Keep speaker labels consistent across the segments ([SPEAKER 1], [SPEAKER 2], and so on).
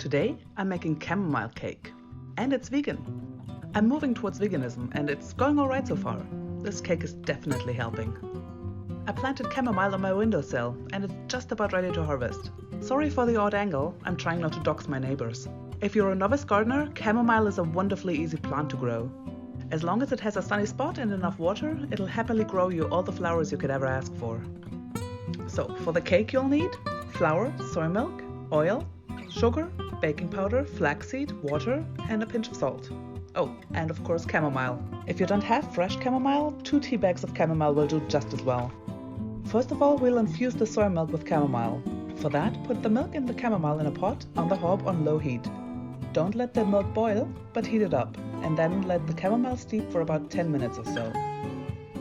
[SPEAKER 1] Today I'm making chamomile cake, and it's vegan. I'm moving towards veganism and it's going alright so far. This cake is definitely helping. I planted chamomile on my windowsill and it's just about ready to harvest. Sorry for the odd angle, I'm trying not to dox my neighbors. If you're a novice gardener, chamomile is a wonderfully easy plant to grow. As long as it has a sunny spot and enough water, it'll happily grow you all the flowers you could ever ask for. So, for the cake you'll need flour, soy milk, oil, sugar, baking powder, flaxseed, water, and a pinch of salt. Oh, and of course chamomile. If you don't have fresh chamomile, 2 tea bags of chamomile will do just as well. First of all, we'll infuse the soy milk with chamomile. For that, put the milk and the chamomile in a pot on the hob on low heat. Don't let the milk boil, but heat it up, and then let the chamomile steep for about 10 minutes or so.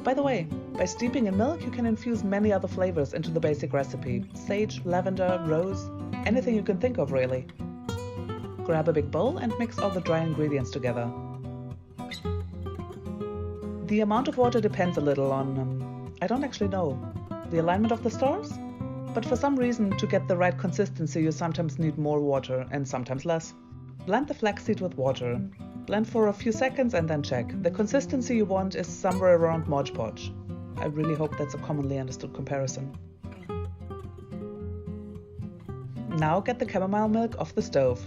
[SPEAKER 1] By the way, by steeping in milk you can infuse many other flavors into the basic recipe. Sage, lavender, rose, anything you can think of really. Grab a big bowl and mix all the dry ingredients together. The amount of water depends a little on, I don't actually know, the alignment of the stars? But for some reason, to get the right consistency you sometimes need more water and sometimes less. Blend the flaxseed with water. Blend for a few seconds and then check. The consistency you want is somewhere around Mod Podge. I really hope that's a commonly understood comparison. Now get the chamomile milk off the stove.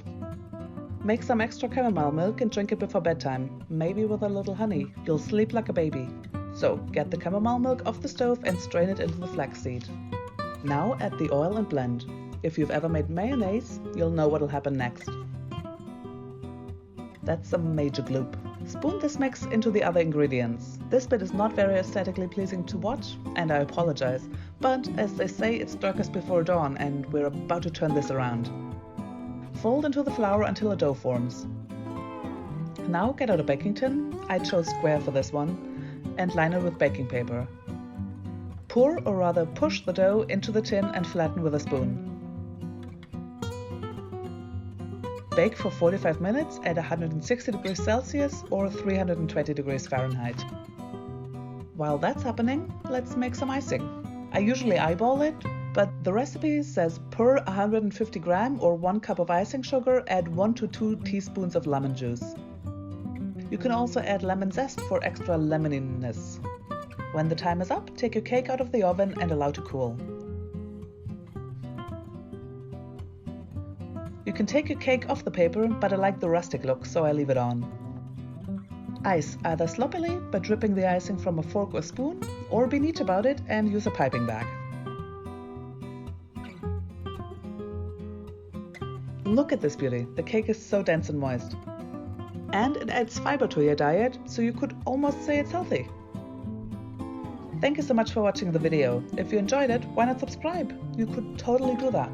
[SPEAKER 1] Make some extra chamomile milk and drink it before bedtime, maybe with a little honey. You'll sleep like a baby. So, get the chamomile milk off the stove and strain it into the flaxseed. Now add the oil and blend. If you've ever made mayonnaise, you'll know what'll happen next. That's a major gloop. Spoon this mix into the other ingredients. This bit is not very aesthetically pleasing to watch, and I apologize, but as they say, it's darkest before dawn and we're about to turn this around. Fold into the flour until a dough forms. Now get out a baking tin, I chose square for this one, and line it with baking paper. Pour or rather push the dough into the tin and flatten with a spoon. Bake for 45 minutes at 160 degrees Celsius or 320 degrees Fahrenheit. While that's happening, let's make some icing. I usually eyeball it, but the recipe says per 150 gram or 1 cup of icing sugar, add 1 to 2 teaspoons of lemon juice. You can also add lemon zest for extra lemoniness. When the time is up, take your cake out of the oven and allow to cool. You can take your cake off the paper, but I like the rustic look, so I leave it on. Ice either sloppily by dripping the icing from a fork or spoon, or be neat about it and use a piping bag. Look at this beauty, the cake is so dense and moist. And it adds fiber to your diet, so you could almost say it's healthy. Thank you so much for watching the video. If you enjoyed it, why not subscribe? You could totally do that.